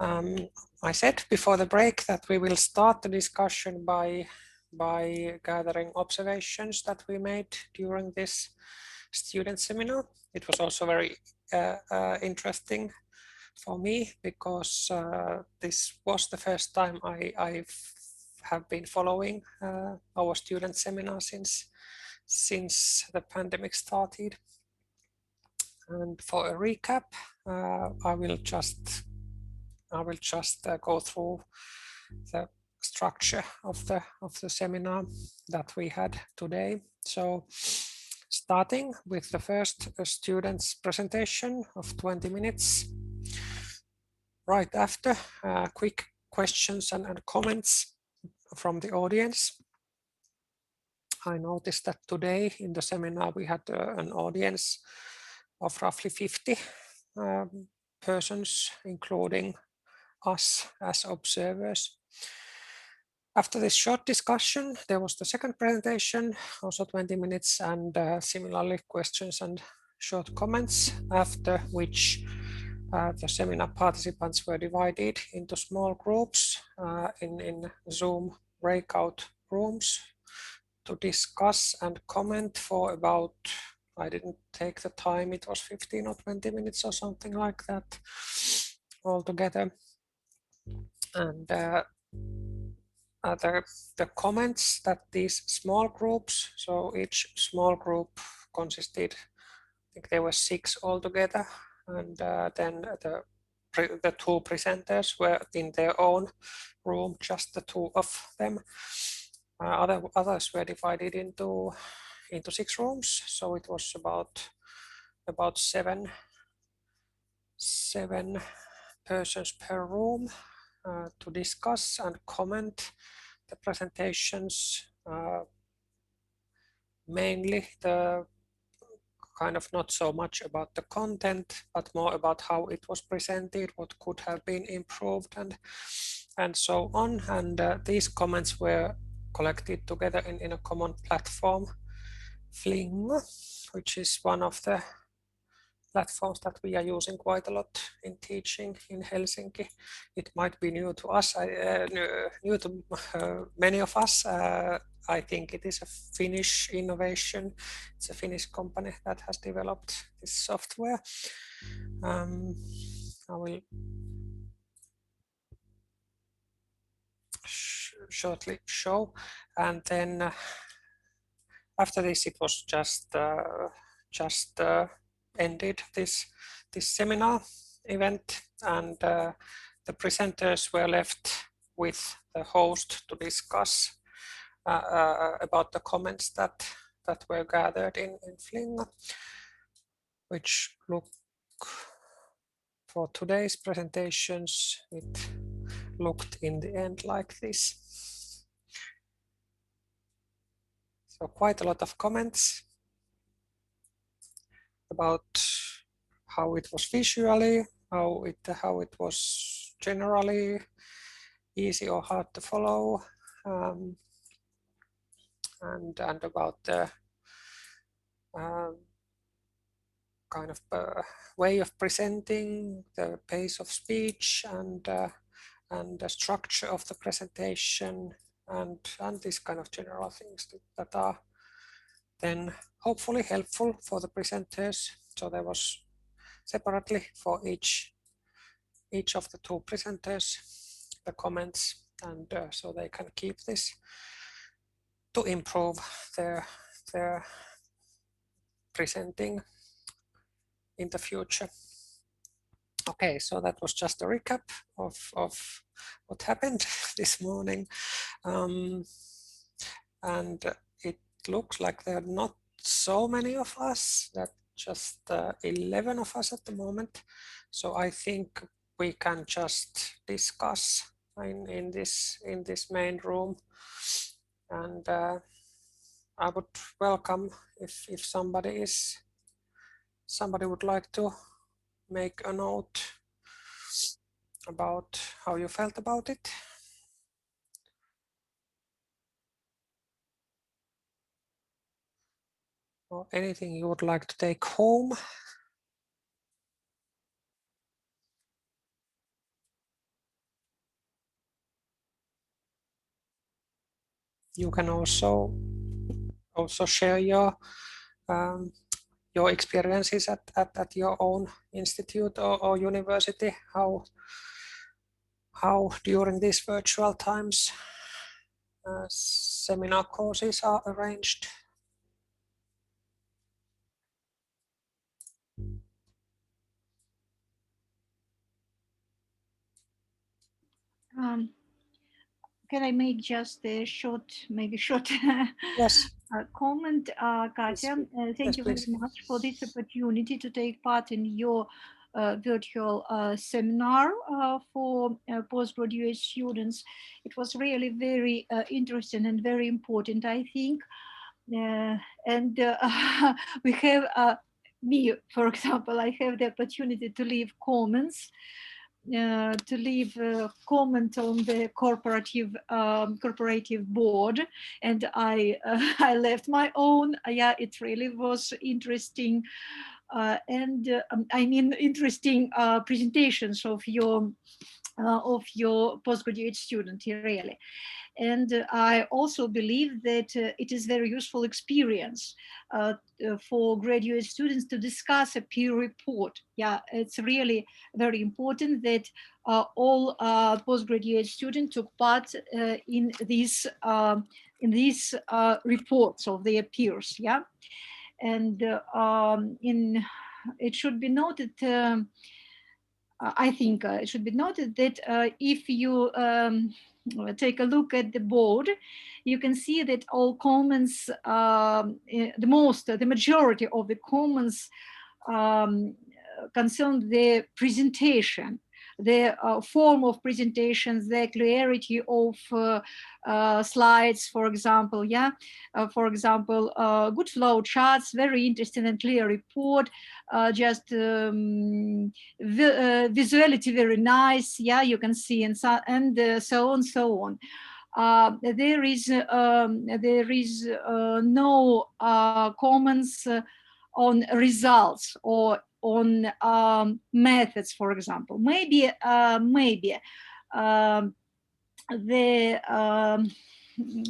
I said before the break that we will start the discussion by gathering observations that we made during this student seminar. It was also very interesting for me because this was the first time I have been following our student seminar since the pandemic started. And for a recap, I will just go through the structure of the seminar that we had today. So starting with the first student's presentation of 20 minutes. Right after, quick questions and comments from the audience. I noticed that today in the seminar we had an audience of roughly 50 persons, including us as observers. After this short discussion, there was the second presentation, also 20 minutes, and similarly questions and short comments, after which the seminar participants were divided into small groups in Zoom breakout rooms to discuss and comment for about, I didn't take the time, it was 15 or 20 minutes or something like that altogether. And the comments that these small groups, so each small group consisted, I think there were 6 altogether, and then the 2 presenters were in their own room, just the 2 of them. Others were divided into 6 rooms, so it was about 7 persons per room to discuss and comment the presentations, mainly the kind of not so much about the content, but more about how it was presented, what could have been improved, and so on. And these comments were collected together in a common platform, Fling, which is one of the platforms that we are using quite a lot in teaching in Helsinki. It might be new to us, new to many of us. I think it is a Finnish innovation. It's a Finnish company that has developed this software. I will shortly show, and then after this it was just ended this seminar event, and the presenters were left with the host to discuss about the comments that were gathered in Fling, which look for today's presentations, it looked in the end like this. So quite a lot of comments about how it was visually, how it was generally easy or hard to follow, and about the kind of way of presenting, the pace of speech, and the structure of the presentation, and these kind of general things that are then hopefully helpful for the presenters. So there was separately for each of the 2 presenters the comments, and so they can keep this to improve their presenting in the future. Okay, so that was just a recap of what happened this morning, and it looks like there are not so many of us, that just 11 of us at the moment. So I think we can just discuss in this main room, and I would welcome if somebody would like to make a note about how you felt about it. Or anything you would like to take home. You can also share your experiences at your own institute or university, how during these virtual times seminar courses are arranged. Can I make just a short, maybe short Yes. comment, Katya? Yes, Thank you very please. much for this opportunity to take part in your virtual seminar for postgraduate students. It was really very interesting and very important, I think. And we have me, for example, I have the opportunity to leave comments, to leave a comment on the corporative board, and I I left my own. Yeah, it really was interesting, and I mean interesting presentations of your postgraduate student, really. And I also believe that it is very useful experience for graduate students to discuss a peer report. Yeah, it's really very important that all postgraduate students took part in these reports of their peers. Yeah, and it should be noted. I think it should be noted that if you take a look at the board, you can see that all comments, the majority of the comments concern the presentation, the form of presentations, the clarity of slides, for example. Yeah, for example, good flow charts, very interesting and clear report, just visuality very nice. Yeah, you can see, and so on, so on. There is no comments on results or on methods, for example. Maybe um, the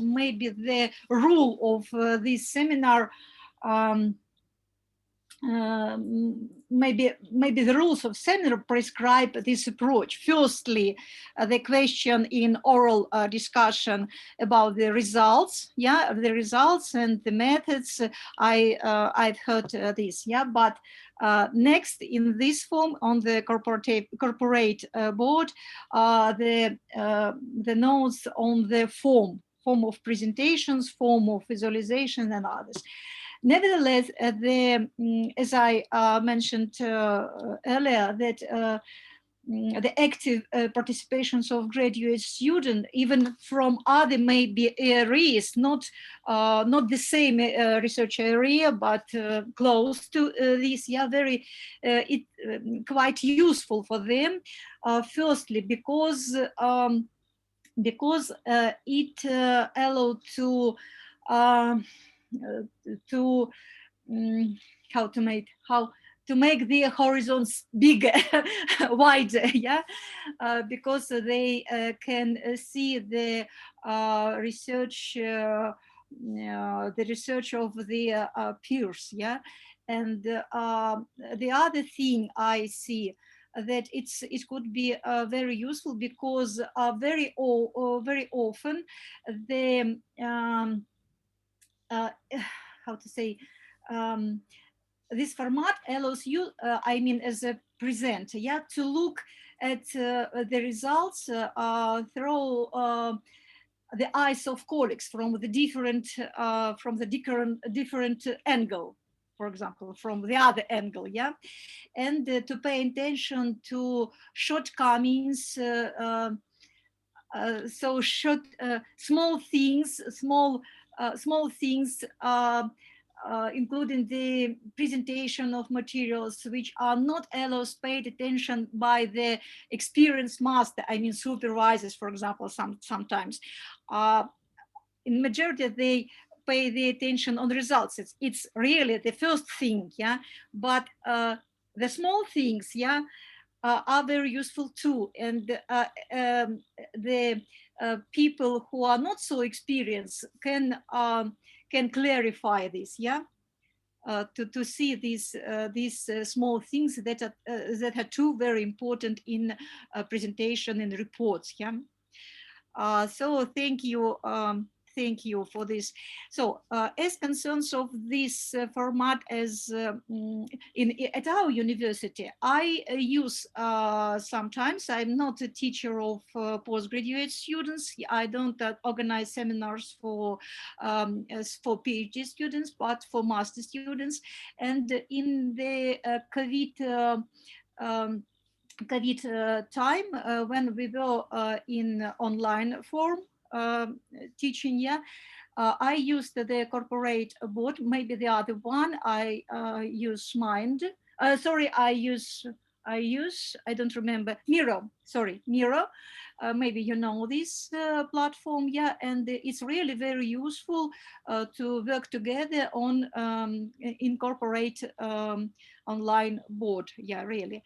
maybe the rule of this seminar, maybe the rules of seminar prescribe this approach. Firstly, the question in oral discussion about the results, yeah, the results and the methods. I've heard this, yeah, but next in this form on the corporate board, the notes on the form of presentations, form of visualization, and others. Nevertheless, as I mentioned earlier, that the active participations of graduate students, even from other maybe areas, not the same research area, but close to this, yeah, very quite useful for them. Firstly, because it allowed um, to how to make the horizons bigger, wider, yeah, because they can see the research, the research of the peers, yeah. And the other thing I see that it could be very useful because very often the uh, how to say, um, this format allows you, I mean, as a presenter, yeah, to look at the results through the eyes of colleagues from the different angle, for example, from the other angle, yeah, and to pay attention to shortcomings. So small things, small things, including the presentation of materials which are not always paid attention by the experienced master, I mean supervisors, for example, sometimes. In majority, they pay the attention on the results. It's really the first thing, yeah. But the small things, yeah, are very useful too. And the people who are not so experienced can clarify this, yeah. To see these small things that are too very important in presentation and reports, yeah. So thank you. Thank you for this. So as concerns of this format as at our university, I use sometimes, I'm not a teacher of postgraduate students. I don't organize seminars for PhD students, but for master students. And in the COVID time, when we were in online form teaching, yeah, I used the corporate board. Maybe the other one I use Mind. Sorry, I don't remember, Miro. Sorry, Miro. Maybe you know this platform, yeah, and it's really very useful to work together on incorporate online board, yeah, really.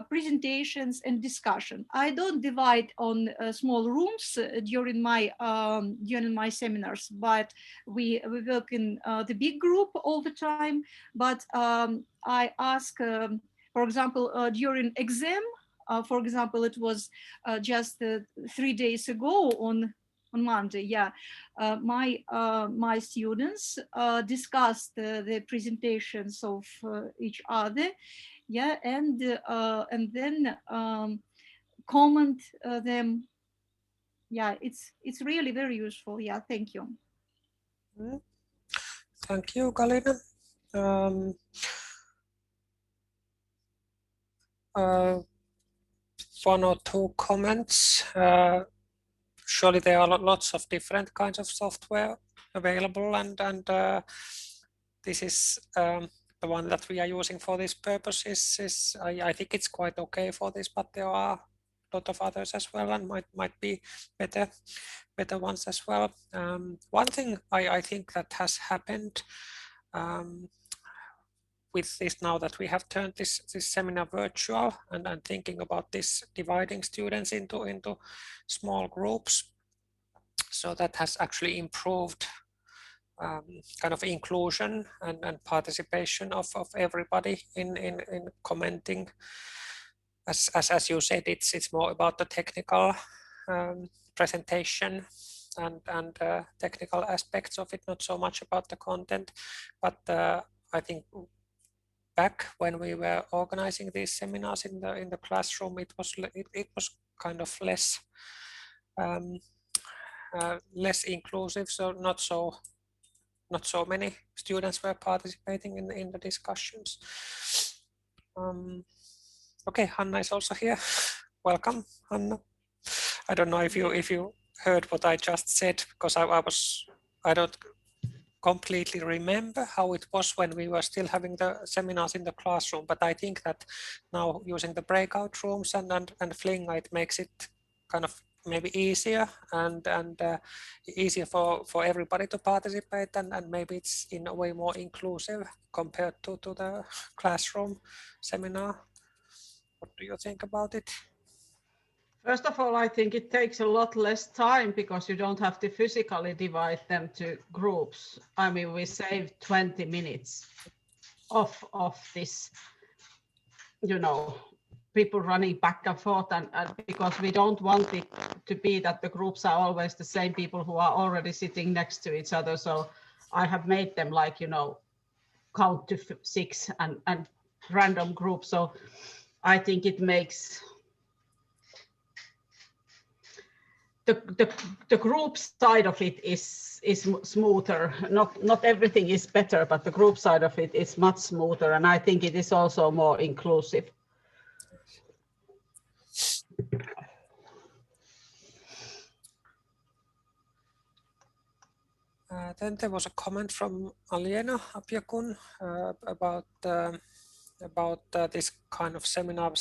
Presentations and discussion. I don't divide on small rooms during my seminars, but we work in the big group all the time. But I ask, for example, during exam, for example, it was just 3 days ago on Monday, yeah, my students discussed the presentations of each other, yeah, and then comment them. Yeah, it's really very useful. Yeah, thank you. Thank you, Galina. One or two comments. Surely there are lots of different kinds of software available, and this is the one that we are using for this purpose. I think it's quite okay for this, but there are a lot of others as well, and might be better ones as well. One thing I think that has happened with this, now that we have turned this seminar virtual, and thinking about this dividing students into small groups, so that has actually improved kind of inclusion and participation of everybody in commenting. As you said, it's more about the technical presentation and technical aspects of it, not so much about the content. But I think back when we were organizing these seminars in the classroom, it was kind of less less inclusive, so not so many students were participating in the discussions. Okay, Hanna is also here. Welcome, Hanna. I don't know if you heard what I just said, because I don't completely remember how it was when we were still having the seminars in the classroom, but I think that now using the breakout rooms and Fling, it makes it kind of maybe easier and easier for everybody to participate, and maybe it's in a way more inclusive compared to the classroom seminar. What do you think about it? First of all, I think it takes a lot less time because you don't have to physically divide them to groups. I mean, we saved 20 minutes of this, you know, people running back and forth, and because we don't want it to be that the groups are always the same people who are already sitting next to each other. So I have made them like, you know, count to 6 and random groups. So I think it makes the group side of it is smoother. Not everything is better, but the group side of it is much smoother, and I think it is also more inclusive. Then there was a comment from Aliena Apjakun about this kind of seminar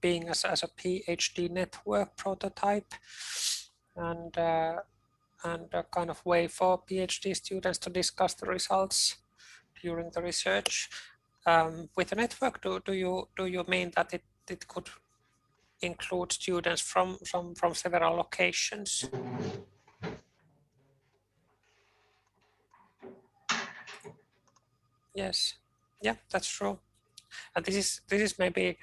being as a PhD network prototype, and a kind of way for PhD students to discuss the results during the research. With the network, do you mean that it could include students from several locations. Yes, yeah, that's true. And this is maybe,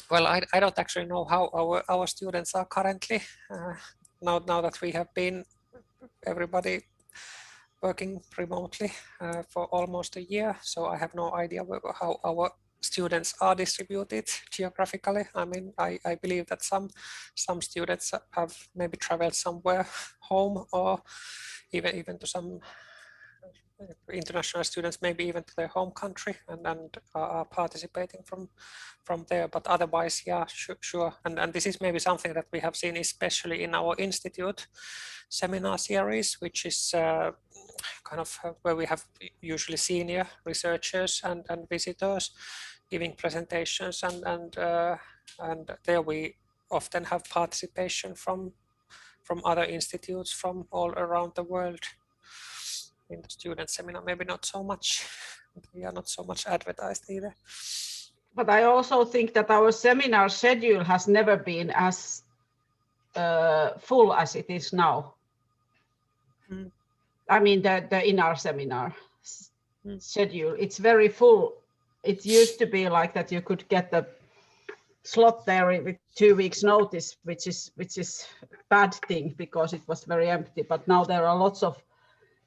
well, I don't actually know how our students are currently now that we have been everybody working remotely for almost a year, so I have no idea how our students are distributed geographically. I mean, I believe that some students have maybe traveled somewhere home, or even to some international students, maybe even to their home country, and are participating from there. But otherwise, yeah, sure. And this is maybe something that we have seen, especially in our institute seminar series, which is kind of where we have usually senior researchers and visitors giving presentations, and there we often have participation from other institutes from all around the world. In the student seminar, maybe not so much. We are not so much advertised either. But I also think that our seminar schedule has never been as full as it is now. Mm. I mean, the in our seminar schedule, it's very full. It used to be like that you could get the slot there with 2 weeks notice, which is bad thing because it was very empty. But now there are lots of,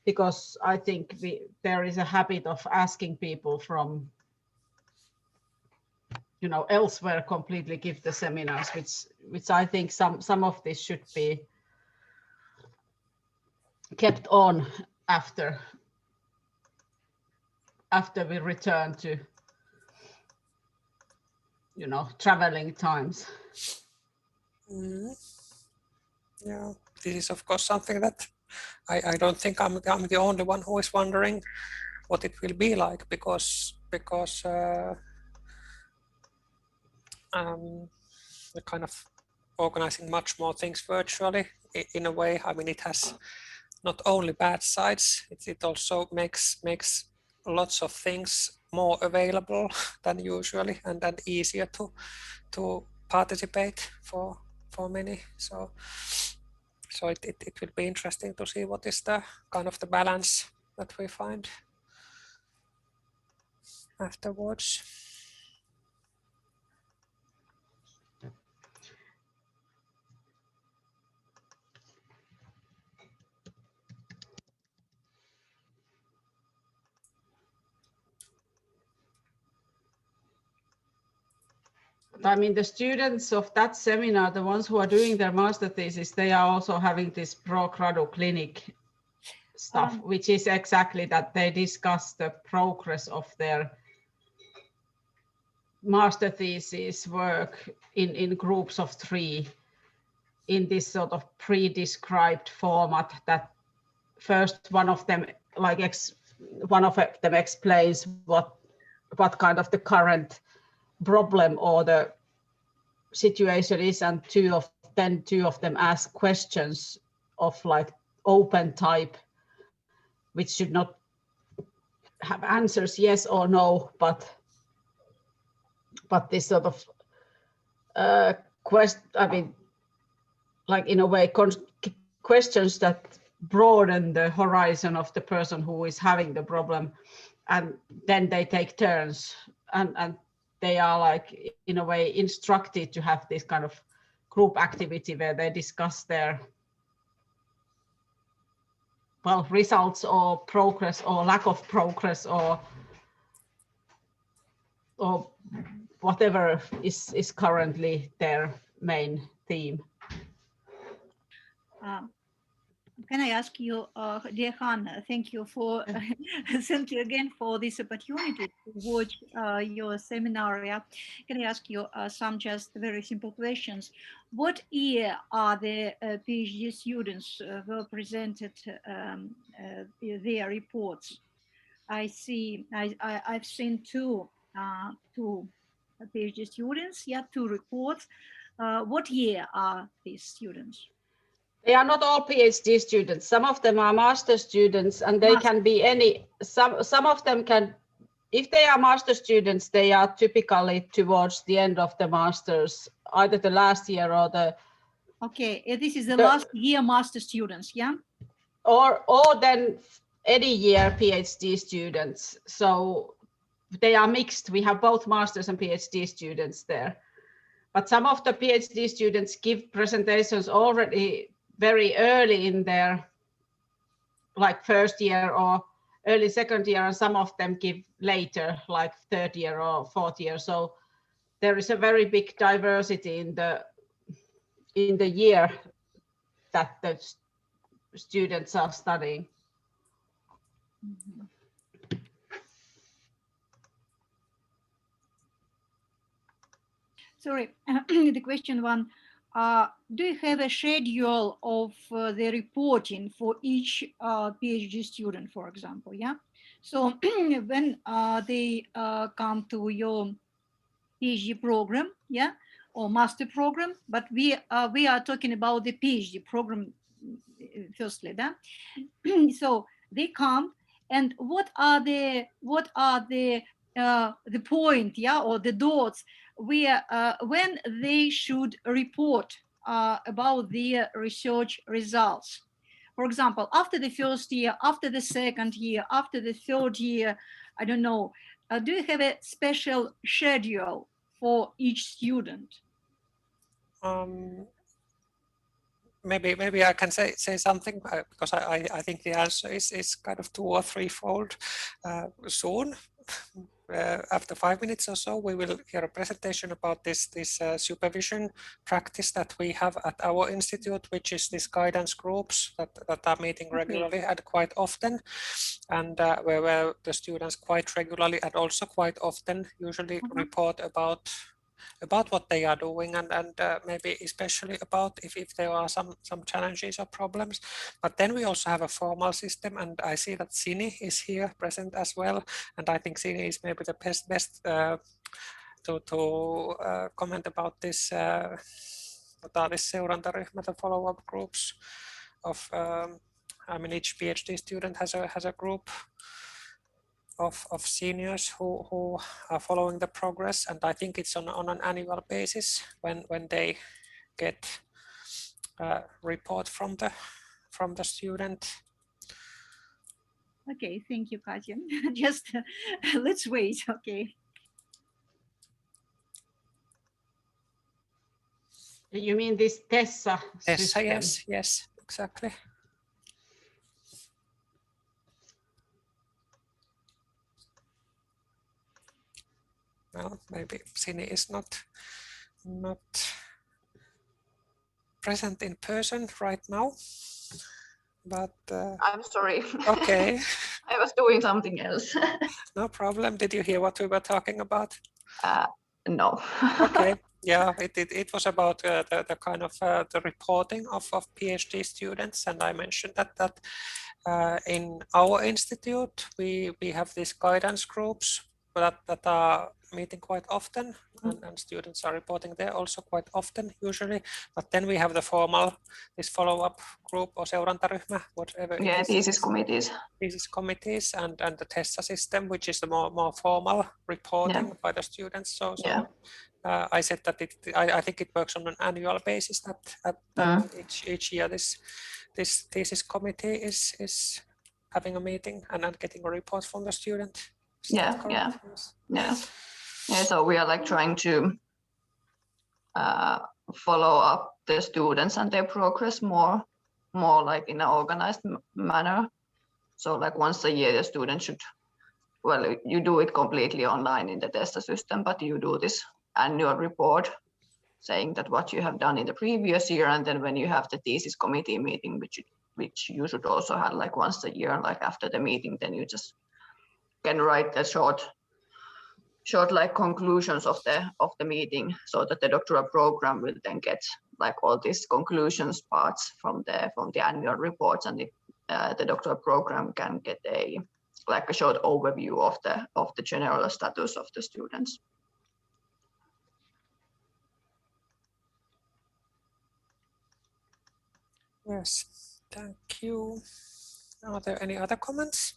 because I think there is a habit of asking people from, you know, elsewhere completely give the seminars, which I think some of this should be kept on after we return to, you know, traveling times. Yeah, this is of course something that I don't think I'm the only one who is wondering what it will be like, because we're kind of organizing much more things virtually in a way. I mean, it has not only bad sides, it also makes lots of things more available than usually, and easier to participate for many. So it will be interesting to see what is the kind of the balance that we find afterwards. I mean, the students of that seminar, the ones who are doing their master thesis, they are also having this pro gradu clinic stuff, which is exactly that they discuss the progress of their master thesis work in groups of 3 in this sort of pre-described format, that first one of them explains what kind of the current problem or the situation is, and two of them ask questions of like open type, which should not have answers yes or no, but this sort of I mean, like in a way questions that broaden the horizon of the person who is having the problem, and then they take turns, and they are like in a way instructed to have this kind of group activity where they discuss their results or progress or lack of progress or whatever is currently their main theme. Can I ask you, dear Hannah, thank you for thank you again for this opportunity to watch your seminar. Yeah. Can I ask you some just very simple questions? What year are the PhD students were presented their reports? I've seen two PhD students, yeah, 2 reports. What year are these students? They are not all PhD students. Some of them are master students, and they can be any. Some of them can if they are master students, they are typically towards the end of the masters, either the last year or the. Okay, this is the last year master students, yeah? Or then any year PhD students. So they are mixed. We have both masters and PhD students there. But some of the PhD students give presentations already very early in their like first year or early second year, and some of them give later, like third year or fourth year. So there is a very big diversity in the year that the students are studying. Mm-hmm. Sorry, the question one. Do you have a schedule of the reporting for each PhD student, for example? Yeah. So when they come to your PhD program, yeah, or master program, but we are talking about the PhD program firstly, yeah. So they come, and what are the point, yeah, or the dots where when they should report about their research results. For example, after the first year, after the second year, after the third year, I don't know. Do you have a special schedule for each student? Maybe I can say something because I think the answer is kind of 2 or 3-fold. Soon, after 5 minutes or so, we will hear a presentation about this supervision practice that we have at our institute, which is these guidance groups that are meeting regularly and quite often, and where the students quite regularly and also quite often usually report about what they are doing, and maybe especially about if there are some challenges or problems. But then we also have a formal system, and I see that Sini is here present as well, and I think Sini is maybe the best to comment about this. What are these seurantaryhmät, the follow-up groups of I mean, each PhD student has a group of seniors who are following the progress, and I think it's on an annual basis when they get a report from the student. Okay, thank you, Katya. Just let's wait. Okay. You mean this TESSA system? Yes, exactly. Well, maybe Sini is not present in person right now, but I'm sorry. Okay. I was doing something else. No problem. Did you hear what we were talking about? No. Okay. Yeah, it was about the kind of the reporting of PhD students, and I mentioned that in our institute we have these guidance groups that are meeting quite often, and students are reporting there also quite often usually. But then we have the formal, this follow-up group or seurantaryhmä, whatever it is. Thesis committees. Thesis committees and the TESSA system, which is the more formal reporting by the students. So I said that I think it works on an annual basis, that each year this thesis committee is having a meeting and getting a report from the student. So we are like trying to follow up the students and their progress more like in an organized manner. So like once a year the student should, well, you do it completely online in the TESSA system, but you do this annual report saying that what you have done in the previous year, and then when you have the thesis committee meeting, which you should also have like once a year, like after the meeting, then you just can write a short like conclusions of the meeting, so that the doctoral program will then get like all these conclusions parts from the annual reports, and the doctoral program can get a short overview of the general status of the students. Yes, thank you. Are there any other comments?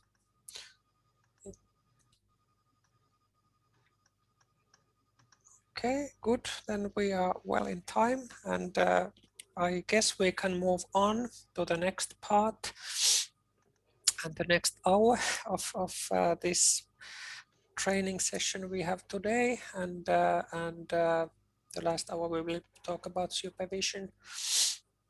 Okay, good. Then we are well in time, and I guess we can move on to the next part and the next hour of this training session we have today, and the last hour we will talk about supervision.